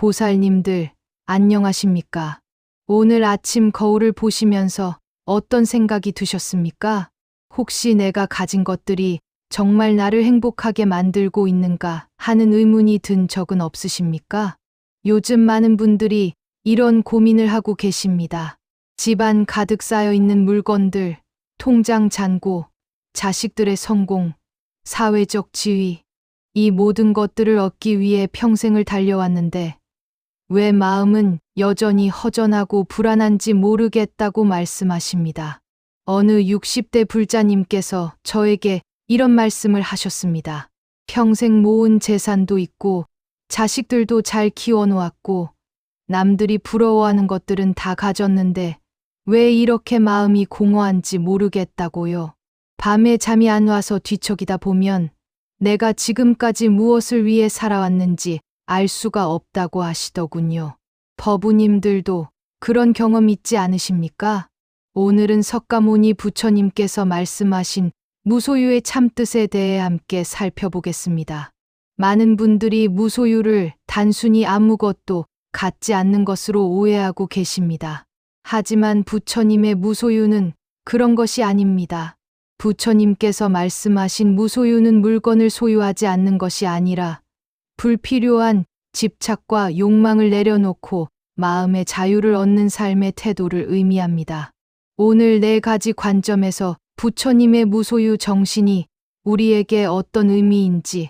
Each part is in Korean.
보살님들, 안녕하십니까? 오늘 아침 거울을 보시면서 어떤 생각이 드셨습니까? 혹시 내가 가진 것들이 정말 나를 행복하게 만들고 있는가 하는 의문이 든 적은 없으십니까? 요즘 많은 분들이 이런 고민을 하고 계십니다. 집안 가득 쌓여 있는 물건들, 통장 잔고, 자식들의 성공, 사회적 지위, 이 모든 것들을 얻기 위해 평생을 달려왔는데 왜 마음은 여전히 허전하고 불안한지 모르겠다고 말씀하십니다. 어느 60대 불자님께서 저에게 이런 말씀을 하셨습니다. 평생 모은 재산도 있고 자식들도 잘 키워놓았고 남들이 부러워하는 것들은 다 가졌는데 왜 이렇게 마음이 공허한지 모르겠다고요. 밤에 잠이 안 와서 뒤척이다 보면 내가 지금까지 무엇을 위해 살아왔는지 알 수가 없다고 하시더군요. 법우님들도 그런 경험 있지 않으십니까? 오늘은 석가모니 부처님께서 말씀하신 무소유의 참뜻에 대해 함께 살펴보겠습니다. 많은 분들이 무소유를 단순히 아무것도 갖지 않는 것으로 오해하고 계십니다. 하지만 부처님의 무소유는 그런 것이 아닙니다. 부처님께서 말씀하신 무소유는 물건을 소유하지 않는 것이 아니라 불필요한 집착과 욕망을 내려놓고 마음의 자유를 얻는 삶의 태도를 의미합니다. 오늘 4가지 관점에서 부처님의 무소유 정신이 우리에게 어떤 의미인지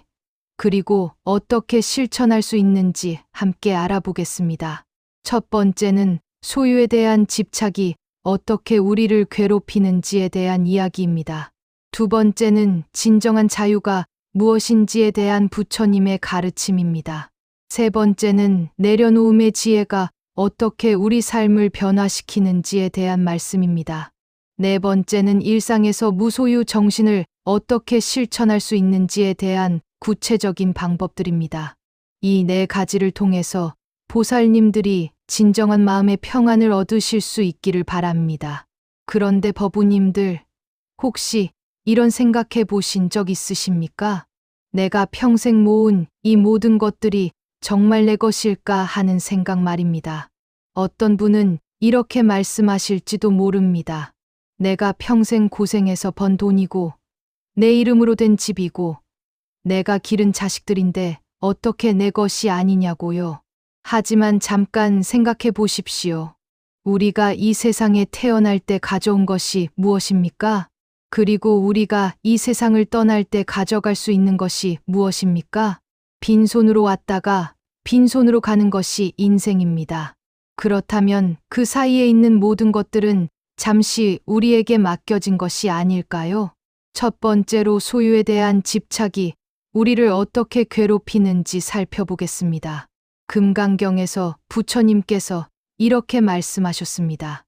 그리고 어떻게 실천할 수 있는지 함께 알아보겠습니다. 첫 번째는 소유에 대한 집착이 어떻게 우리를 괴롭히는지에 대한 이야기입니다. 두 번째는 진정한 자유가 무엇인지에 대한 부처님의 가르침입니다. 세 번째는 내려놓음의 지혜가 어떻게 우리 삶을 변화시키는지에 대한 말씀입니다. 네 번째는 일상에서 무소유 정신을 어떻게 실천할 수 있는지에 대한 구체적인 방법들입니다. 이 4가지를 통해서 보살님들이 진정한 마음의 평안을 얻으실 수 있기를 바랍니다. 그런데 법우님들, 혹시 이런 생각해 보신 적 있으십니까? 내가 평생 모은 이 모든 것들이 정말 내 것일까 하는 생각 말입니다. 어떤 분은 이렇게 말씀하실지도 모릅니다. 내가 평생 고생해서 번 돈이고 내 이름으로 된 집이고 내가 기른 자식들인데 어떻게 내 것이 아니냐고요. 하지만 잠깐 생각해 보십시오. 우리가 이 세상에 태어날 때 가져온 것이 무엇입니까? 그리고 우리가 이 세상을 떠날 때 가져갈 수 있는 것이 무엇입니까? 빈손으로 왔다가 빈손으로 가는 것이 인생입니다. 그렇다면 그 사이에 있는 모든 것들은 잠시 우리에게 맡겨진 것이 아닐까요? 첫 번째로 소유에 대한 집착이 우리를 어떻게 괴롭히는지 살펴보겠습니다. 금강경에서 부처님께서 이렇게 말씀하셨습니다.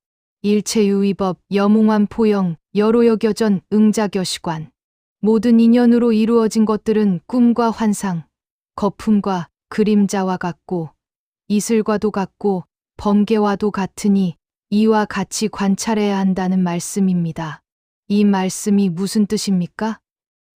일체유의법 여몽환 포영 여로여겨전 응자겨시관. 모든 인연으로 이루어진 것들은 꿈과 환상, 거품과 그림자와 같고 이슬과도 같고 번개와도 같으니 이와 같이 관찰해야 한다는 말씀입니다. 이 말씀이 무슨 뜻입니까?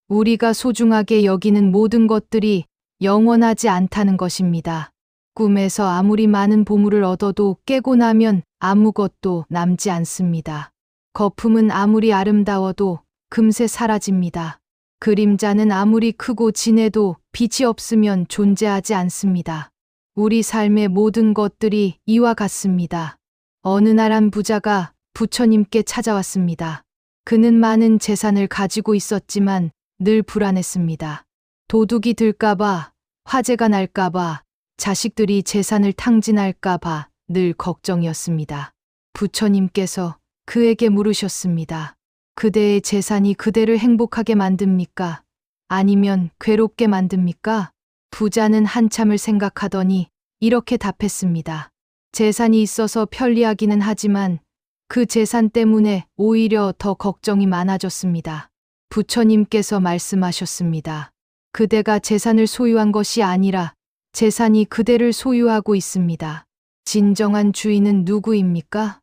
우리가 소중하게 여기는 모든 것들이 영원하지 않다는 것입니다. 꿈에서 아무리 많은 보물을 얻어도 깨고 나면 아무것도 남지 않습니다. 거품은 아무리 아름다워도 금세 사라집니다. 그림자는 아무리 크고 진해도 빛이 없으면 존재하지 않습니다. 우리 삶의 모든 것들이 이와 같습니다. 어느 날 한 부자가 부처님께 찾아왔습니다. 그는 많은 재산을 가지고 있었지만 늘 불안했습니다. 도둑이 들까봐, 화재가 날까봐, 자식들이 재산을 탕진할까봐 늘 걱정이었습니다. 부처님께서 그에게 물으셨습니다. 그대의 재산이 그대를 행복하게 만듭니까? 아니면 괴롭게 만듭니까? 부자는 한참을 생각하더니 이렇게 답했습니다. 재산이 있어서 편리하기는 하지만 그 재산 때문에 오히려 더 걱정이 많아졌습니다. 부처님께서 말씀하셨습니다. 그대가 재산을 소유한 것이 아니라 재산이 그대를 소유하고 있습니다. 진정한 주인은 누구입니까?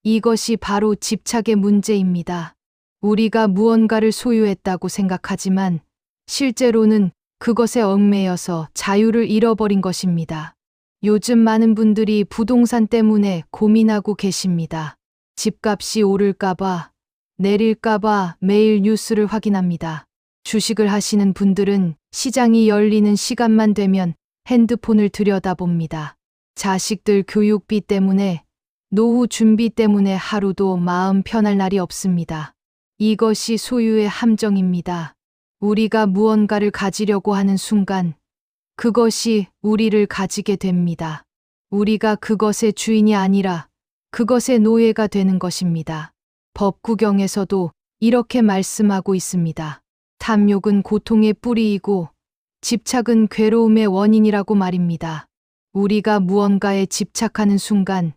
이것이 바로 집착의 문제입니다. 우리가 무언가를 소유했다고 생각하지만 실제로는 그것에 얽매여서 자유를 잃어버린 것입니다. 요즘 많은 분들이 부동산 때문에 고민하고 계십니다. 집값이 오를까봐, 내릴까봐 매일 뉴스를 확인합니다. 주식을 하시는 분들은 시장이 열리는 시간만 되면 핸드폰을 들여다봅니다. 자식들 교육비 때문에, 노후 준비 때문에 하루도 마음 편할 날이 없습니다. 이것이 소유의 함정입니다. 우리가 무언가를 가지려고 하는 순간, 그것이 우리를 가지게 됩니다. 우리가 그것의 주인이 아니라 그것의 노예가 되는 것입니다. 법구경에서도 이렇게 말씀하고 있습니다. 탐욕은 고통의 뿌리이고 집착은 괴로움의 원인이라고 말입니다. 우리가 무언가에 집착하는 순간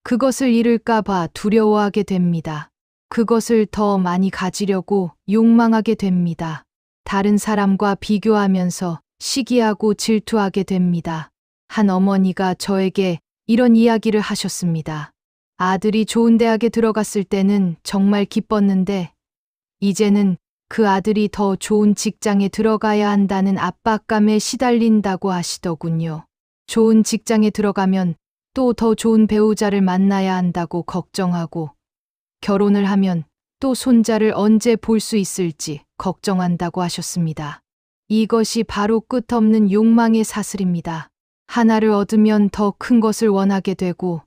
그것을 잃을까봐 두려워하게 됩니다. 그것을 더 많이 가지려고 욕망하게 됩니다. 다른 사람과 비교하면서 시기하고 질투하게 됩니다. 한 어머니가 저에게 이런 이야기를 하셨습니다. 아들이 좋은 대학에 들어갔을 때는 정말 기뻤는데 이제는 그 아들이 더 좋은 직장에 들어가야 한다는 압박감에 시달린다고 하시더군요. 좋은 직장에 들어가면 또 더 좋은 배우자를 만나야 한다고 걱정하고 결혼을 하면 또 손자를 언제 볼 수 있을지 걱정한다고 하셨습니다. 이것이 바로 끝없는 욕망의 사슬입니다. 하나를 얻으면 더 큰 것을 원하게 되고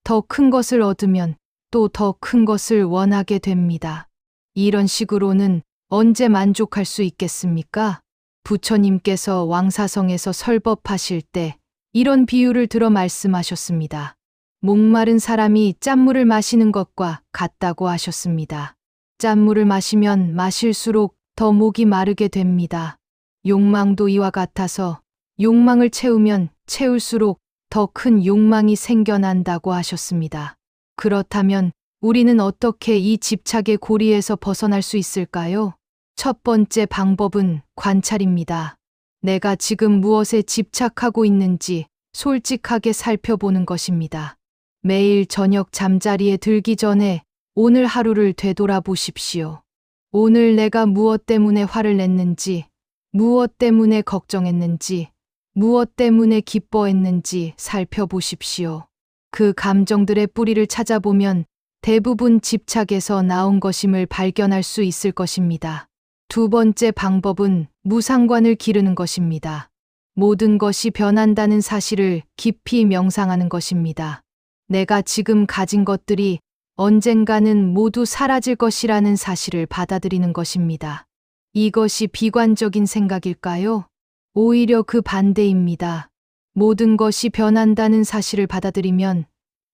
더 큰 것을 얻으면 또 더 큰 것을 원하게 됩니다. 이런 식으로는 언제 만족할 수 있겠습니까? 부처님께서 왕사성에서 설법하실 때 이런 비유를 들어 말씀하셨습니다. 목마른 사람이 짠물을 마시는 것과 같다고 하셨습니다. 짠물을 마시면 마실수록 더 목이 마르게 됩니다. 욕망도 이와 같아서 욕망을 채우면 채울수록 더 큰 욕망이 생겨난다고 하셨습니다. 그렇다면 우리는 어떻게 이 집착의 고리에서 벗어날 수 있을까요? 첫 번째 방법은 관찰입니다. 내가 지금 무엇에 집착하고 있는지 솔직하게 살펴보는 것입니다. 매일 저녁 잠자리에 들기 전에 오늘 하루를 되돌아보십시오. 오늘 내가 무엇 때문에 화를 냈는지, 무엇 때문에 걱정했는지, 무엇 때문에 기뻐했는지 살펴보십시오. 그 감정들의 뿌리를 찾아보면 대부분 집착에서 나온 것임을 발견할 수 있을 것입니다. 두 번째 방법은 무상관을 기르는 것입니다. 모든 것이 변한다는 사실을 깊이 명상하는 것입니다. 내가 지금 가진 것들이 언젠가는 모두 사라질 것이라는 사실을 받아들이는 것입니다. 이것이 비관적인 생각일까요? 오히려 그 반대입니다. 모든 것이 변한다는 사실을 받아들이면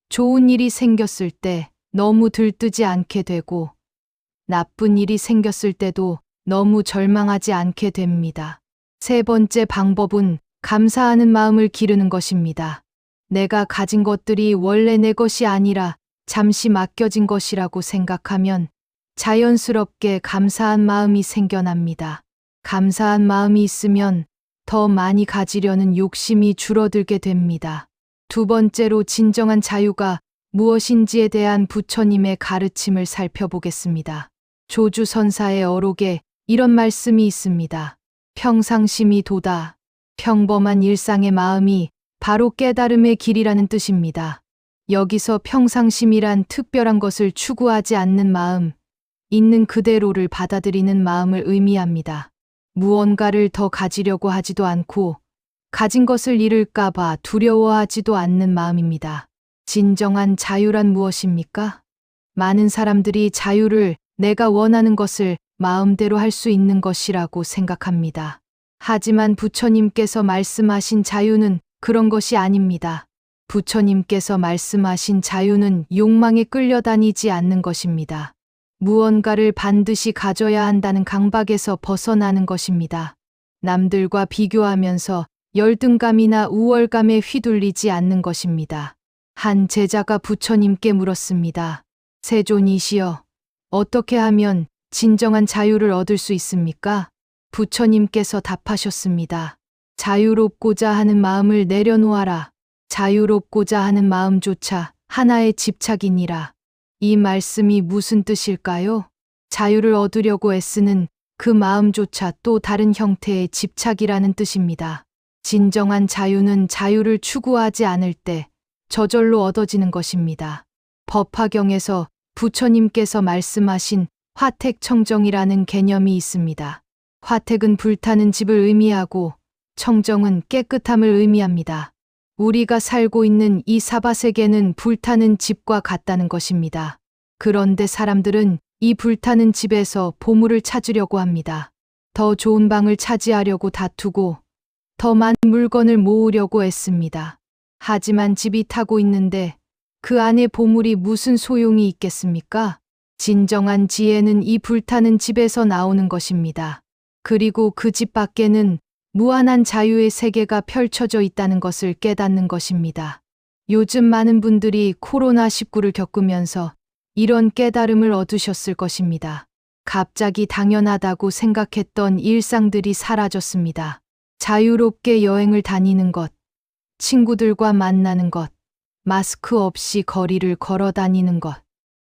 좋은 일이 생겼을 때 너무 들뜨지 않게 되고 나쁜 일이 생겼을 때도 너무 절망하지 않게 됩니다. 세 번째 방법은 감사하는 마음을 기르는 것입니다. 내가 가진 것들이 원래 내 것이 아니라 잠시 맡겨진 것이라고 생각하면 자연스럽게 감사한 마음이 생겨납니다. 감사한 마음이 있으면 더 많이 가지려는 욕심이 줄어들게 됩니다. 두 번째로 진정한 자유가 무엇인지에 대한 부처님의 가르침을 살펴보겠습니다. 조주선사의 어록에 이런 말씀이 있습니다. 평상심이 도다. 평범한 일상의 마음이 바로 깨달음의 길이라는 뜻입니다. 여기서 평상심이란 특별한 것을 추구하지 않는 마음, 있는 그대로를 받아들이는 마음을 의미합니다. 무언가를 더 가지려고 하지도 않고 가진 것을 잃을까봐 두려워하지도 않는 마음입니다. 진정한 자유란 무엇입니까? 많은 사람들이 자유를 내가 원하는 것을 마음대로 할 수 있는 것이라고 생각합니다. 하지만 부처님께서 말씀하신 자유는 그런 것이 아닙니다. 부처님께서 말씀하신 자유는 욕망에 끌려다니지 않는 것입니다. 무언가를 반드시 가져야 한다는 강박에서 벗어나는 것입니다. 남들과 비교하면서 열등감이나 우월감에 휘둘리지 않는 것입니다. 한 제자가 부처님께 물었습니다. 세존이시여, 어떻게 하면 진정한 자유를 얻을 수 있습니까? 부처님께서 답하셨습니다. 자유롭고자 하는 마음을 내려놓아라. 자유롭고자 하는 마음조차 하나의 집착이니라. 이 말씀이 무슨 뜻일까요? 자유를 얻으려고 애쓰는 그 마음조차 또 다른 형태의 집착이라는 뜻입니다. 진정한 자유는 자유를 추구하지 않을 때 저절로 얻어지는 것입니다. 법화경에서 부처님께서 말씀하신 화택청정이라는 개념이 있습니다. 화택은 불타는 집을 의미하고 청정은 깨끗함을 의미합니다. 우리가 살고 있는 이 사바세계는 불타는 집과 같다는 것입니다. 그런데 사람들은 이 불타는 집에서 보물을 찾으려고 합니다. 더 좋은 방을 차지하려고 다투고 더 많은 물건을 모으려고 애씁니다. 하지만 집이 타고 있는데 그 안에 보물이 무슨 소용이 있겠습니까? 진정한 지혜는 이 불타는 집에서 나오는 것입니다. 그리고 그 집 밖에는 무한한 자유의 세계가 펼쳐져 있다는 것을 깨닫는 것입니다. 요즘 많은 분들이 코로나19를 겪으면서 이런 깨달음을 얻으셨을 것입니다. 갑자기 당연하다고 생각했던 일상들이 사라졌습니다. 자유롭게 여행을 다니는 것, 친구들과 만나는 것, 마스크 없이 거리를 걸어 다니는 것,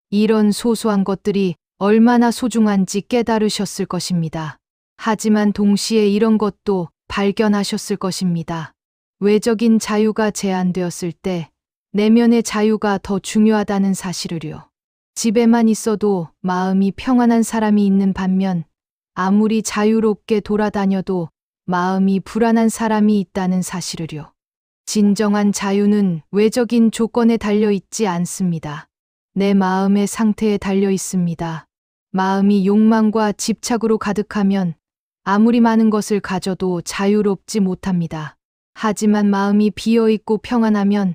이런 소소한 것들이 얼마나 소중한지 깨달으셨을 것입니다. 하지만 동시에 이런 것도 발견하셨을 것입니다. 외적인 자유가 제한되었을 때 내면의 자유가 더 중요하다는 사실을요. 집에만 있어도 마음이 평안한 사람이 있는 반면 아무리 자유롭게 돌아다녀도 마음이 불안한 사람이 있다는 사실을요. 진정한 자유는 외적인 조건에 달려 있지 않습니다. 내 마음의 상태에 달려 있습니다. 마음이 욕망과 집착으로 가득하면 아무리 많은 것을 가져도 자유롭지 못합니다. 하지만 마음이 비어있고 평안하면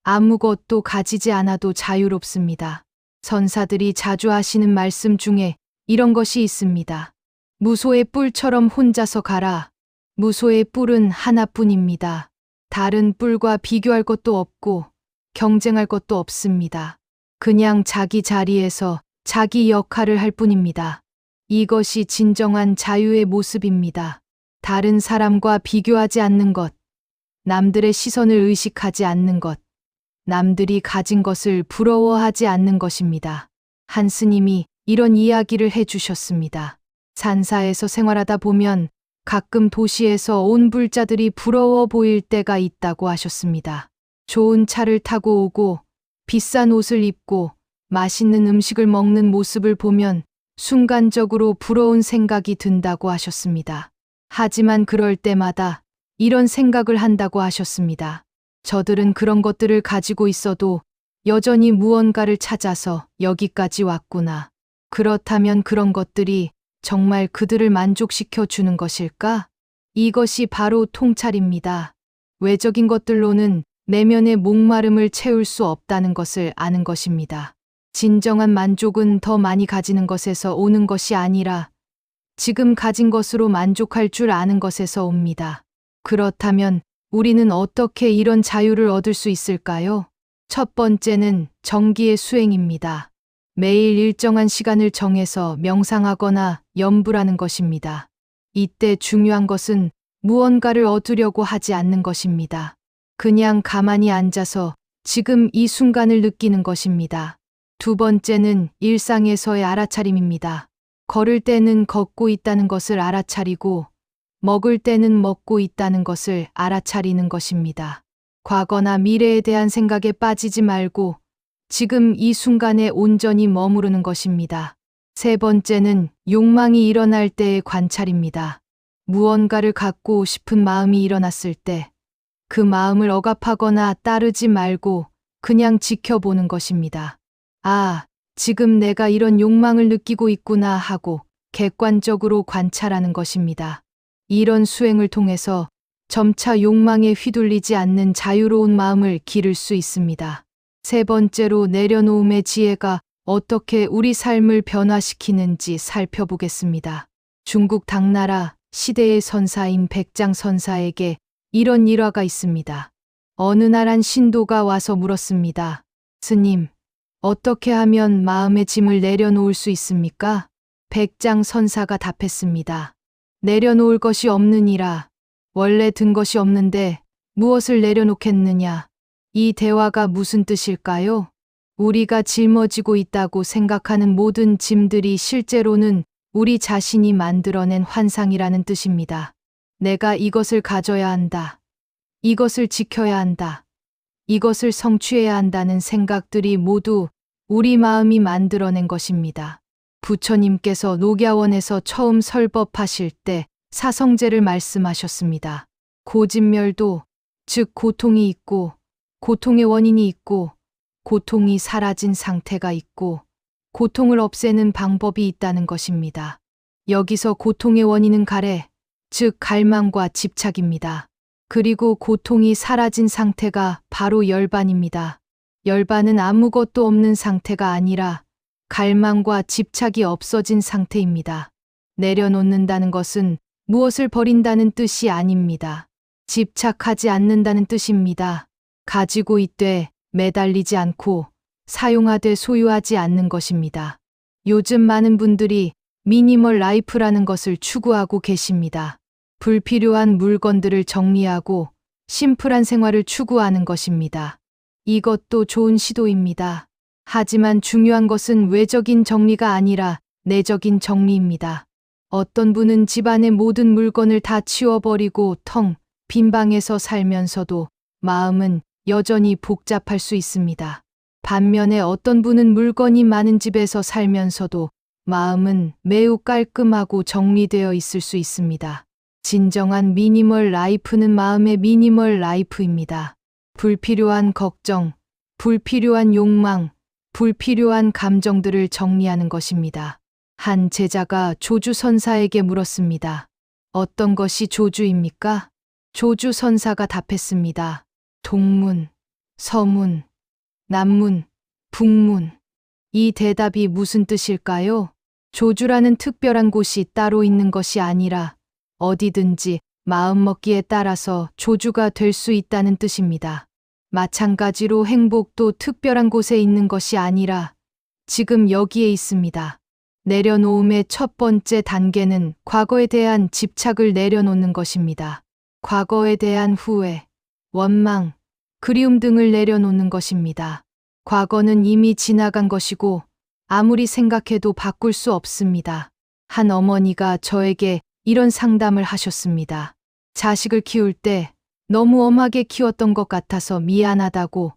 아무것도 가지지 않아도 자유롭습니다. 선사들이 자주 하시는 말씀 중에 이런 것이 있습니다. 무소의 뿔처럼 혼자서 가라. 무소의 뿔은 하나뿐입니다. 다른 뿔과 비교할 것도 없고 경쟁할 것도 없습니다. 그냥 자기 자리에서 자기 역할을 할 뿐입니다. 이것이 진정한 자유의 모습입니다. 다른 사람과 비교하지 않는 것, 남들의 시선을 의식하지 않는 것, 남들이 가진 것을 부러워하지 않는 것입니다. 한 스님이 이런 이야기를 해주셨습니다. 산사에서 생활하다 보면 가끔 도시에서 온 불자들이 부러워 보일 때가 있다고 하셨습니다. 좋은 차를 타고 오고 비싼 옷을 입고 맛있는 음식을 먹는 모습을 보면 순간적으로 부러운 생각이 든다고 하셨습니다. 하지만 그럴 때마다 이런 생각을 한다고 하셨습니다. 저들은 그런 것들을 가지고 있어도 여전히 무언가를 찾아서 여기까지 왔구나. 그렇다면 그런 것들이 정말 그들을 만족시켜 주는 것일까? 이것이 바로 통찰입니다. 외적인 것들로는 내면의 목마름을 채울 수 없다는 것을 아는 것입니다. 진정한 만족은 더 많이 가지는 것에서 오는 것이 아니라 지금 가진 것으로 만족할 줄 아는 것에서 옵니다. 그렇다면 우리는 어떻게 이런 자유를 얻을 수 있을까요? 첫 번째는 정기의 수행입니다. 매일 일정한 시간을 정해서 명상하거나 염불하는 것입니다. 이때 중요한 것은 무언가를 얻으려고 하지 않는 것입니다. 그냥 가만히 앉아서 지금 이 순간을 느끼는 것입니다. 두 번째는 일상에서의 알아차림입니다. 걸을 때는 걷고 있다는 것을 알아차리고 먹을 때는 먹고 있다는 것을 알아차리는 것입니다. 과거나 미래에 대한 생각에 빠지지 말고 지금 이 순간에 온전히 머무르는 것입니다. 세 번째는 욕망이 일어날 때의 관찰입니다. 무언가를 갖고 싶은 마음이 일어났을 때 그 마음을 억압하거나 따르지 말고 그냥 지켜보는 것입니다. 아, 지금 내가 이런 욕망을 느끼고 있구나 하고 객관적으로 관찰하는 것입니다. 이런 수행을 통해서 점차 욕망에 휘둘리지 않는 자유로운 마음을 기를 수 있습니다. 세 번째로 내려놓음의 지혜가 어떻게 우리 삶을 변화시키는지 살펴보겠습니다. 중국 당나라 시대의 선사인 백장선사에게 이런 일화가 있습니다. 어느 날 한 신도가 와서 물었습니다. 스님, 어떻게 하면 마음의 짐을 내려놓을 수 있습니까? 백장선사가 답했습니다. 내려놓을 것이 없느니라. 원래 든 것이 없는데 무엇을 내려놓겠느냐. 이 대화가 무슨 뜻일까요? 우리가 짊어지고 있다고 생각하는 모든 짐들이 실제로는 우리 자신이 만들어낸 환상이라는 뜻입니다. 내가 이것을 가져야 한다. 이것을 지켜야 한다. 이것을 성취해야 한다는 생각들이 모두 우리 마음이 만들어낸 것입니다. 부처님께서 녹야원에서 처음 설법하실 때 사성제를 말씀하셨습니다. 고진멸도, 즉 고통이 있고, 고통의 원인이 있고, 고통이 사라진 상태가 있고, 고통을 없애는 방법이 있다는 것입니다. 여기서 고통의 원인은 가래, 즉 갈망과 집착입니다. 그리고 고통이 사라진 상태가 바로 열반입니다. 열반은 아무것도 없는 상태가 아니라 갈망과 집착이 없어진 상태입니다. 내려놓는다는 것은 무엇을 버린다는 뜻이 아닙니다. 집착하지 않는다는 뜻입니다. 가지고 있되 매달리지 않고 사용하되 소유하지 않는 것입니다. 요즘 많은 분들이 미니멀 라이프라는 것을 추구하고 계십니다. 불필요한 물건들을 정리하고 심플한 생활을 추구하는 것입니다. 이것도 좋은 시도입니다. 하지만 중요한 것은 외적인 정리가 아니라 내적인 정리입니다. 어떤 분은 집안의 모든 물건을 다 치워버리고 텅 빈 방에서 살면서도 마음은 여전히 복잡할 수 있습니다. 반면에 어떤 분은 물건이 많은 집에서 살면서도 마음은 매우 깔끔하고 정리되어 있을 수 있습니다. 진정한 미니멀 라이프는 마음의 미니멀 라이프입니다. 불필요한 걱정, 불필요한 욕망, 불필요한 감정들을 정리하는 것입니다. 한 제자가 조주선사에게 물었습니다. 어떤 것이 조주입니까? 조주선사가 답했습니다. 동문, 서문, 남문, 북문. 이 대답이 무슨 뜻일까요? 조주라는 특별한 곳이 따로 있는 것이 아니라 어디든지 마음먹기에 따라서 조주가 될 수 있다는 뜻입니다. 마찬가지로 행복도 특별한 곳에 있는 것이 아니라 지금 여기에 있습니다. 내려놓음의 첫 번째 단계는 과거에 대한 집착을 내려놓는 것입니다. 과거에 대한 후회, 원망, 그리움 등을 내려놓는 것입니다. 과거는 이미 지나간 것이고 아무리 생각해도 바꿀 수 없습니다. 한 어머니가 저에게 이런 상담을 하셨습니다. 자식을 키울 때 너무 엄하게 키웠던 것 같아서 미안하다고,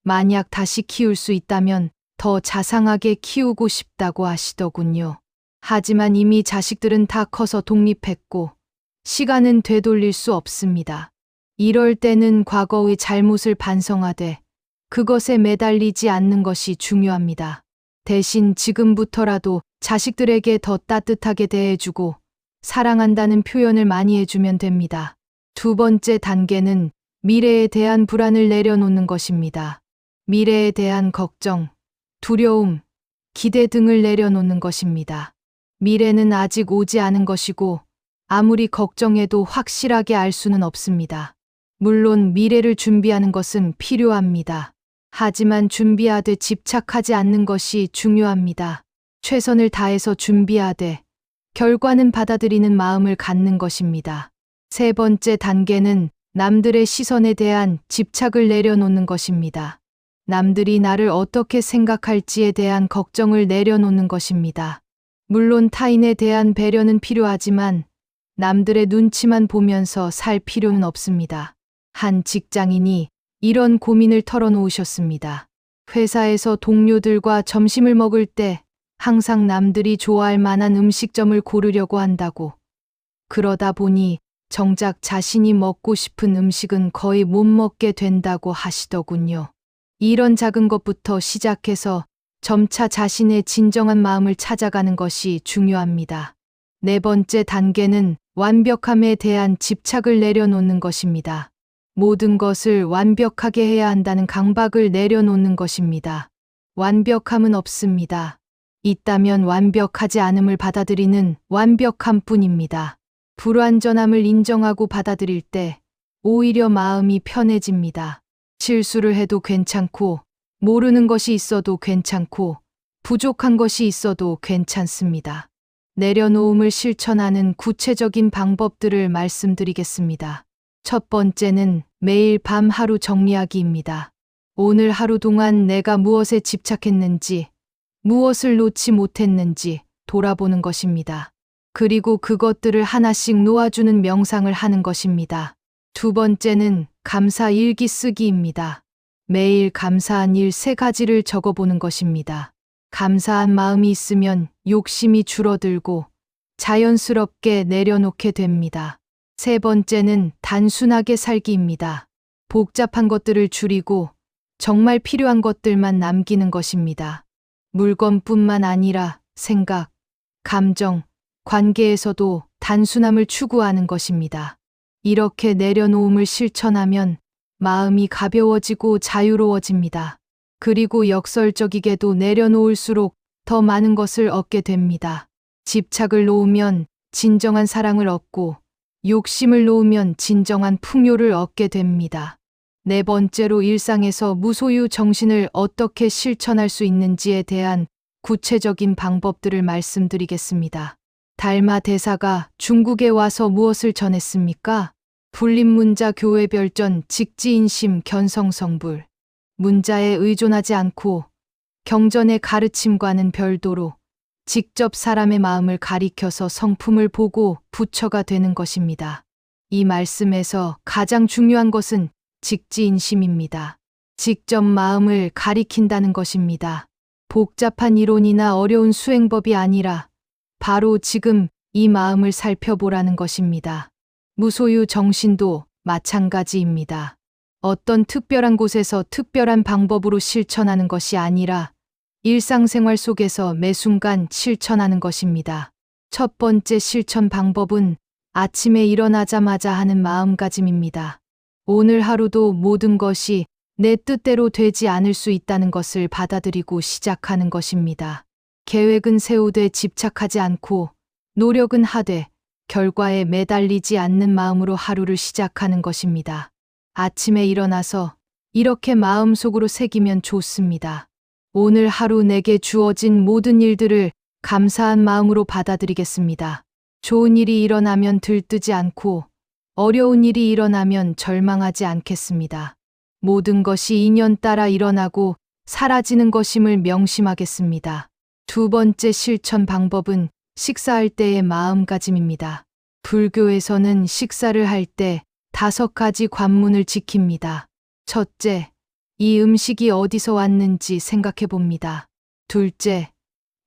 만약 다시 키울 수 있다면 더 자상하게 키우고 싶다고 하시더군요. 하지만 이미 자식들은 다 커서 독립했고 시간은 되돌릴 수 없습니다. 이럴 때는 과거의 잘못을 반성하되 그것에 매달리지 않는 것이 중요합니다. 대신 지금부터라도 자식들에게 더 따뜻하게 대해주고 사랑한다는 표현을 많이 해주면 됩니다. 두 번째 단계는 미래에 대한 불안을 내려놓는 것입니다. 미래에 대한 걱정, 두려움, 기대 등을 내려놓는 것입니다. 미래는 아직 오지 않은 것이고 아무리 걱정해도 확실하게 알 수는 없습니다. 물론 미래를 준비하는 것은 필요합니다. 하지만 준비하되 집착하지 않는 것이 중요합니다. 최선을 다해서 준비하되 결과는 받아들이는 마음을 갖는 것입니다. 세 번째 단계는 남들의 시선에 대한 집착을 내려놓는 것입니다. 남들이 나를 어떻게 생각할지에 대한 걱정을 내려놓는 것입니다. 물론 타인에 대한 배려는 필요하지만 남들의 눈치만 보면서 살 필요는 없습니다. 한 직장인이 이런 고민을 털어놓으셨습니다. 회사에서 동료들과 점심을 먹을 때 항상 남들이 좋아할 만한 음식점을 고르려고 한다고. 그러다 보니 정작 자신이 먹고 싶은 음식은 거의 못 먹게 된다고 하시더군요. 이런 작은 것부터 시작해서 점차 자신의 진정한 마음을 찾아가는 것이 중요합니다. 네 번째 단계는 완벽함에 대한 집착을 내려놓는 것입니다. 모든 것을 완벽하게 해야 한다는 강박을 내려놓는 것입니다. 완벽함은 없습니다. 있다면 완벽하지 않음을 받아들이는 완벽함 뿐입니다. 불완전함을 인정하고 받아들일 때 오히려 마음이 편해집니다. 실수를 해도 괜찮고, 모르는 것이 있어도 괜찮고, 부족한 것이 있어도 괜찮습니다. 내려놓음을 실천하는 구체적인 방법들을 말씀드리겠습니다. 첫 번째는 매일 밤 하루 정리하기입니다. 오늘 하루 동안 내가 무엇에 집착했는지, 무엇을 놓지 못했는지 돌아보는 것입니다. 그리고 그것들을 하나씩 놓아주는 명상을 하는 것입니다. 두 번째는 감사 일기 쓰기입니다. 매일 감사한 일 3가지를 적어보는 것입니다. 감사한 마음이 있으면 욕심이 줄어들고 자연스럽게 내려놓게 됩니다. 세 번째는 단순하게 살기입니다. 복잡한 것들을 줄이고 정말 필요한 것들만 남기는 것입니다. 물건뿐만 아니라 생각, 감정, 관계에서도 단순함을 추구하는 것입니다. 이렇게 내려놓음을 실천하면 마음이 가벼워지고 자유로워집니다. 그리고 역설적이게도 내려놓을수록 더 많은 것을 얻게 됩니다. 집착을 놓으면 진정한 사랑을 얻고 욕심을 놓으면 진정한 풍요를 얻게 됩니다. 네 번째로 일상에서 무소유 정신을 어떻게 실천할 수 있는지에 대한 구체적인 방법들을 말씀드리겠습니다. 달마 대사가 중국에 와서 무엇을 전했습니까? 불립문자 교회별전 직지인심 견성성불. 문자에 의존하지 않고 경전의 가르침과는 별도로 직접 사람의 마음을 가리켜서 성품을 보고 부처가 되는 것입니다. 이 말씀에서 가장 중요한 것은 직지인심입니다. 직접 마음을 가리킨다는 것입니다. 복잡한 이론이나 어려운 수행법이 아니라 바로 지금 이 마음을 살펴보라는 것입니다. 무소유 정신도 마찬가지입니다. 어떤 특별한 곳에서 특별한 방법으로 실천하는 것이 아니라 일상생활 속에서 매 순간 실천하는 것입니다. 첫 번째 실천 방법은 아침에 일어나자마자 하는 마음가짐입니다. 오늘 하루도 모든 것이 내 뜻대로 되지 않을 수 있다는 것을 받아들이고 시작하는 것입니다. 계획은 세우되 집착하지 않고 노력은 하되 결과에 매달리지 않는 마음으로 하루를 시작하는 것입니다. 아침에 일어나서 이렇게 마음속으로 새기면 좋습니다. 오늘 하루 내게 주어진 모든 일들을 감사한 마음으로 받아들이겠습니다. 좋은 일이 일어나면 들뜨지 않고 어려운 일이 일어나면 절망하지 않겠습니다. 모든 것이 인연 따라 일어나고 사라지는 것임을 명심하겠습니다. 두 번째 실천 방법은 식사할 때의 마음가짐입니다. 불교에서는 식사를 할 때 5가지 관문을 지킵니다. 첫째, 이 음식이 어디서 왔는지 생각해 봅니다. 둘째,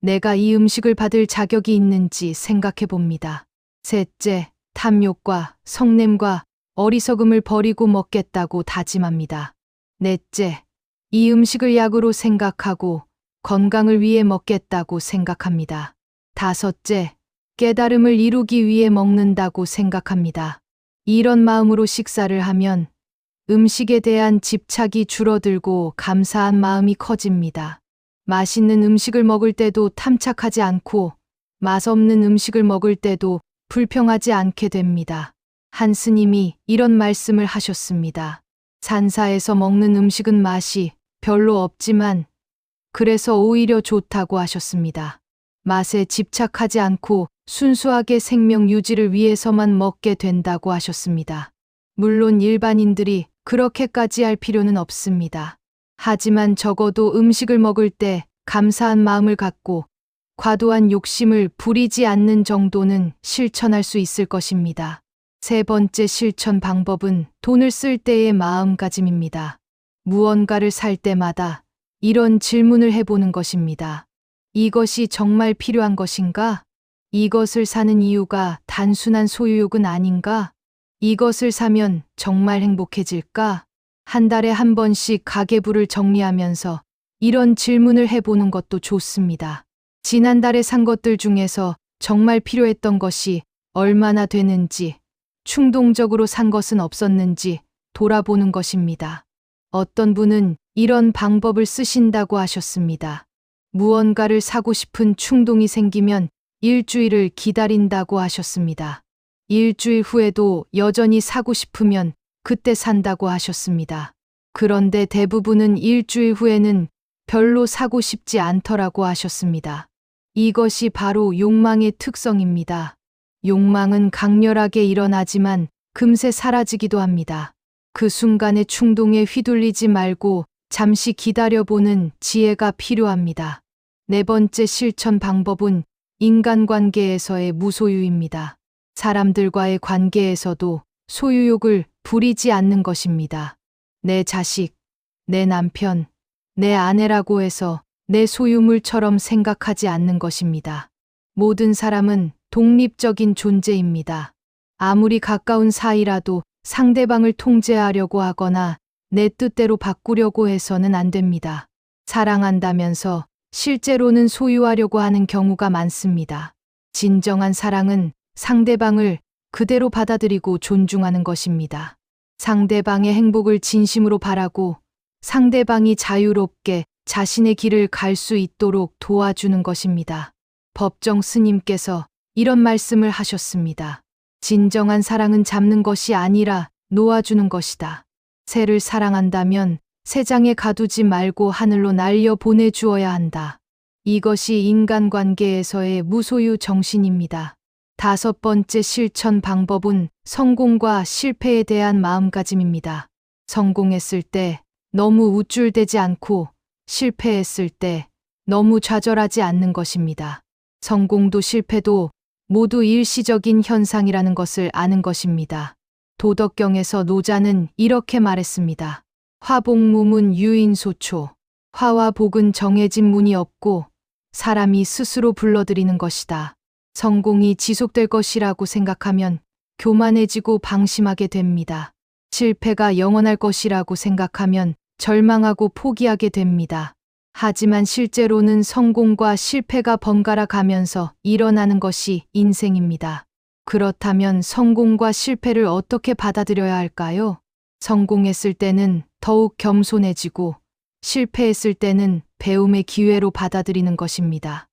내가 이 음식을 받을 자격이 있는지 생각해 봅니다. 셋째, 탐욕과 성냄과 어리석음을 버리고 먹겠다고 다짐합니다. 넷째, 이 음식을 약으로 생각하고 건강을 위해 먹겠다고 생각합니다. 다섯째, 깨달음을 이루기 위해 먹는다고 생각합니다. 이런 마음으로 식사를 하면 음식에 대한 집착이 줄어들고 감사한 마음이 커집니다. 맛있는 음식을 먹을 때도 탐착하지 않고 맛없는 음식을 먹을 때도 불평하지 않게 됩니다. 한 스님이 이런 말씀을 하셨습니다. 산사에서 먹는 음식은 맛이 별로 없지만 그래서 오히려 좋다고 하셨습니다. 맛에 집착하지 않고 순수하게 생명 유지를 위해서만 먹게 된다고 하셨습니다. 물론 일반인들이 그렇게까지 할 필요는 없습니다. 하지만 적어도 음식을 먹을 때 감사한 마음을 갖고 과도한 욕심을 부리지 않는 정도는 실천할 수 있을 것입니다. 세 번째 실천 방법은 돈을 쓸 때의 마음가짐입니다. 무언가를 살 때마다 이런 질문을 해보는 것입니다. 이것이 정말 필요한 것인가? 이것을 사는 이유가 단순한 소유욕은 아닌가? 이것을 사면 정말 행복해질까? 한 달에 한 번씩 가계부를 정리하면서 이런 질문을 해보는 것도 좋습니다. 지난달에 산 것들 중에서 정말 필요했던 것이 얼마나 되는지, 충동적으로 산 것은 없었는지 돌아보는 것입니다. 어떤 분은 이런 방법을 쓰신다고 하셨습니다. 무언가를 사고 싶은 충동이 생기면 일주일을 기다린다고 하셨습니다. 일주일 후에도 여전히 사고 싶으면 그때 산다고 하셨습니다. 그런데 대부분은 일주일 후에는 별로 사고 싶지 않더라고 하셨습니다. 이것이 바로 욕망의 특성입니다. 욕망은 강렬하게 일어나지만 금세 사라지기도 합니다. 그 순간의 충동에 휘둘리지 말고 잠시 기다려보는 지혜가 필요합니다. 네 번째 실천 방법은 인간관계에서의 무소유입니다. 사람들과의 관계에서도 소유욕을 부리지 않는 것입니다. 내 자식, 내 남편, 내 아내라고 해서 내 소유물처럼 생각하지 않는 것입니다. 모든 사람은 독립적인 존재입니다. 아무리 가까운 사이라도 상대방을 통제하려고 하거나 내 뜻대로 바꾸려고 해서는 안 됩니다. 사랑한다면서 실제로는 소유하려고 하는 경우가 많습니다. 진정한 사랑은 상대방을 그대로 받아들이고 존중하는 것입니다. 상대방의 행복을 진심으로 바라고 상대방이 자유롭게 자신의 길을 갈 수 있도록 도와주는 것입니다. 법정 스님께서 이런 말씀을 하셨습니다. 진정한 사랑은 잡는 것이 아니라 놓아주는 것이다. 새를 사랑한다면 새장에 가두지 말고 하늘로 날려 보내주어야 한다. 이것이 인간관계에서의 무소유 정신입니다. 5번째 실천 방법은 성공과 실패에 대한 마음가짐입니다. 성공했을 때 너무 우쭐대지 않고 실패했을 때 너무 좌절하지 않는 것입니다. 성공도 실패도 모두 일시적인 현상이라는 것을 아는 것입니다. 도덕경에서 노자는 이렇게 말했습니다. 화복무문 유인소초. 화와 복은 정해진 문이 없고 사람이 스스로 불러들이는 것이다. 성공이 지속될 것이라고 생각하면 교만해지고 방심하게 됩니다. 실패가 영원할 것이라고 생각하면 절망하고 포기하게 됩니다. 하지만 실제로는 성공과 실패가 번갈아 가면서 일어나는 것이 인생입니다. 그렇다면 성공과 실패를 어떻게 받아들여야 할까요? 성공했을 때는 더욱 겸손해지고 실패했을 때는 배움의 기회로 받아들이는 것입니다.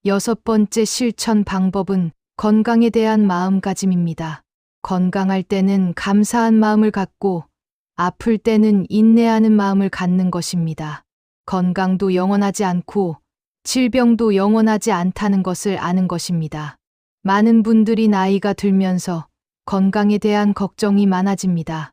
6번째 실천 방법은 건강에 대한 마음가짐입니다. 건강할 때는 감사한 마음을 갖고 아플 때는 인내하는 마음을 갖는 것입니다. 건강도 영원하지 않고 질병도 영원하지 않다는 것을 아는 것입니다. 많은 분들이 나이가 들면서 건강에 대한 걱정이 많아집니다.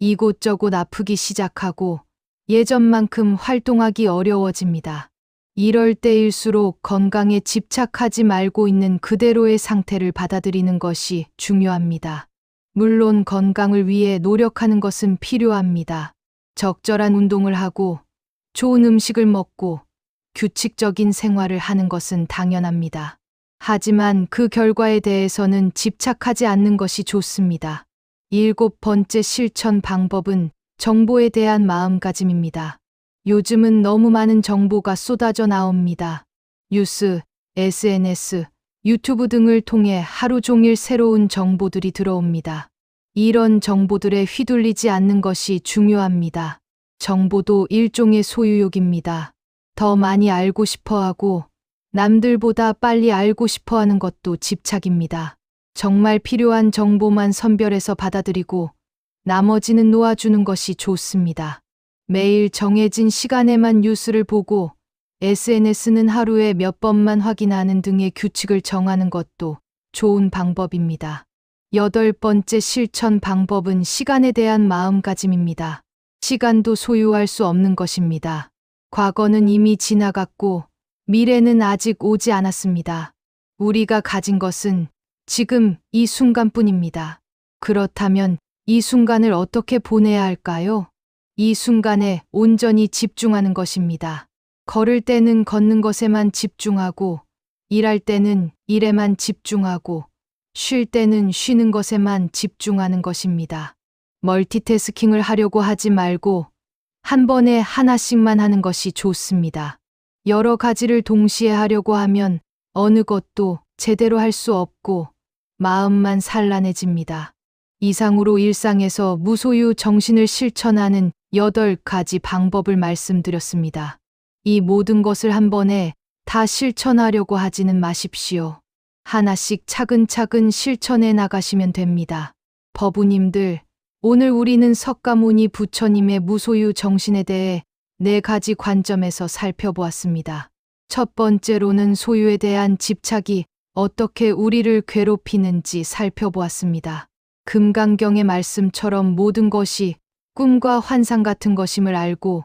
이곳저곳 아프기 시작하고 예전만큼 활동하기 어려워집니다. 이럴 때일수록 건강에 집착하지 말고 있는 그대로의 상태를 받아들이는 것이 중요합니다. 물론 건강을 위해 노력하는 것은 필요합니다. 적절한 운동을 하고 좋은 음식을 먹고 규칙적인 생활을 하는 것은 당연합니다. 하지만 그 결과에 대해서는 집착하지 않는 것이 좋습니다. 7번째 실천 방법은 정보에 대한 마음가짐입니다. 요즘은 너무 많은 정보가 쏟아져 나옵니다. 뉴스, SNS, 유튜브 등을 통해 하루 종일 새로운 정보들이 들어옵니다. 이런 정보들에 휘둘리지 않는 것이 중요합니다. 정보도 일종의 소유욕입니다. 더 많이 알고 싶어 하고 남들보다 빨리 알고 싶어 하는 것도 집착입니다. 정말 필요한 정보만 선별해서 받아들이고 나머지는 놓아주는 것이 좋습니다. 매일 정해진 시간에만 뉴스를 보고 SNS는 하루에 몇 번만 확인하는 등의 규칙을 정하는 것도 좋은 방법입니다. 8번째 실천 방법은 시간에 대한 마음가짐입니다. 시간도 소유할 수 없는 것입니다. 과거는 이미 지나갔고 미래는 아직 오지 않았습니다. 우리가 가진 것은 지금 이 순간뿐입니다. 그렇다면 이 순간을 어떻게 보내야 할까요? 이 순간에 온전히 집중하는 것입니다. 걸을 때는 걷는 것에만 집중하고, 일할 때는 일에만 집중하고, 쉴 때는 쉬는 것에만 집중하는 것입니다. 멀티태스킹을 하려고 하지 말고 한 번에 하나씩만 하는 것이 좋습니다. 여러 가지를 동시에 하려고 하면 어느 것도 제대로 할 수 없고 마음만 산란해집니다. 이상으로 일상에서 무소유 정신을 실천하는 8가지 방법을 말씀드렸습니다. 이 모든 것을 한 번에 다 실천하려고 하지는 마십시오. 하나씩 차근차근 실천해 나가시면 됩니다. 법우님들, 오늘 우리는 석가모니 부처님의 무소유 정신에 대해 4가지 관점에서 살펴보았습니다. 첫 번째로는 소유에 대한 집착이 어떻게 우리를 괴롭히는지 살펴보았습니다. 금강경의 말씀처럼 모든 것이 꿈과 환상 같은 것임을 알고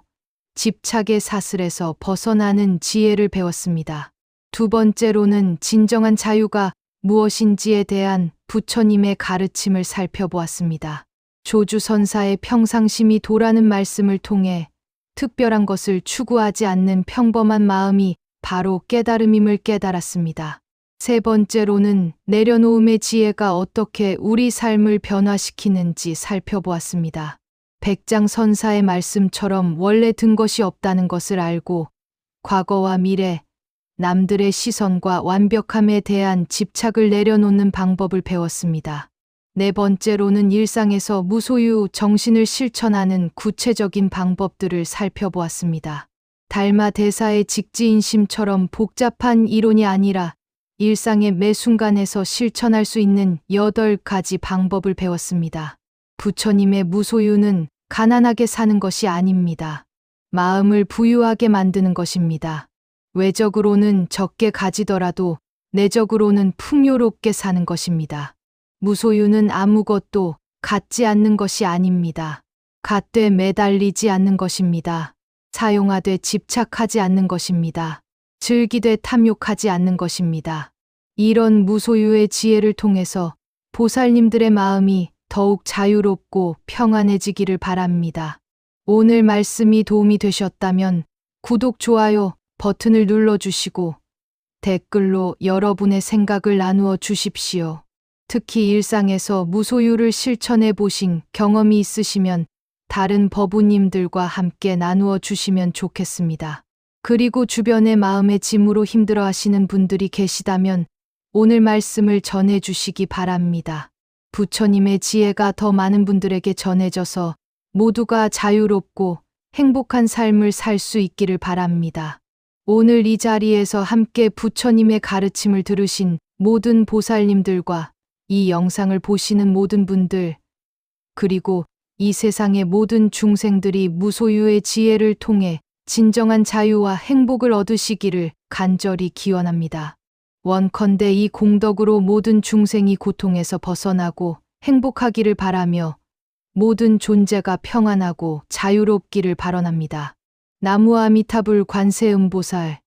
집착의 사슬에서 벗어나는 지혜를 배웠습니다. 두 번째로는 진정한 자유가 무엇인지에 대한 부처님의 가르침을 살펴보았습니다. 조주선사의 평상심이 도라는 말씀을 통해 특별한 것을 추구하지 않는 평범한 마음이 바로 깨달음임을 깨달았습니다. 세 번째로는 내려놓음의 지혜가 어떻게 우리 삶을 변화시키는지 살펴보았습니다. 백장선사의 말씀처럼 원래 든 것이 없다는 것을 알고 과거와 미래, 남들의 시선과 완벽함에 대한 집착을 내려놓는 방법을 배웠습니다. 네 번째로는 일상에서 무소유 정신을 실천하는 구체적인 방법들을 살펴보았습니다. 달마 대사의 직지인심처럼 복잡한 이론이 아니라 일상의 매 순간에서 실천할 수 있는 8가지 방법을 배웠습니다. 부처님의 무소유는 가난하게 사는 것이 아닙니다. 마음을 부유하게 만드는 것입니다. 외적으로는 적게 가지더라도 내적으로는 풍요롭게 사는 것입니다. 무소유는 아무것도 갖지 않는 것이 아닙니다. 갖되 매달리지 않는 것입니다. 사용하되 집착하지 않는 것입니다. 즐기되 탐욕하지 않는 것입니다. 이런 무소유의 지혜를 통해서 보살님들의 마음이 더욱 자유롭고 평안해지기를 바랍니다. 오늘 말씀이 도움이 되셨다면 구독, 좋아요 버튼을 눌러주시고 댓글로 여러분의 생각을 나누어 주십시오. 특히 일상에서 무소유를 실천해 보신 경험이 있으시면 다른 법우님들과 함께 나누어 주시면 좋겠습니다. 그리고 주변의 마음의 짐으로 힘들어 하시는 분들이 계시다면 오늘 말씀을 전해 주시기 바랍니다. 부처님의 지혜가 더 많은 분들에게 전해져서 모두가 자유롭고 행복한 삶을 살 수 있기를 바랍니다. 오늘 이 자리에서 함께 부처님의 가르침을 들으신 모든 보살님들과 이 영상을 보시는 모든 분들, 그리고 이 세상의 모든 중생들이 무소유의 지혜를 통해 진정한 자유와 행복을 얻으시기를 간절히 기원합니다. 원컨대 이 공덕으로 모든 중생이 고통에서 벗어나고 행복하기를 바라며 모든 존재가 평안하고 자유롭기를 발언합니다. 나무 아미타불 관세음보살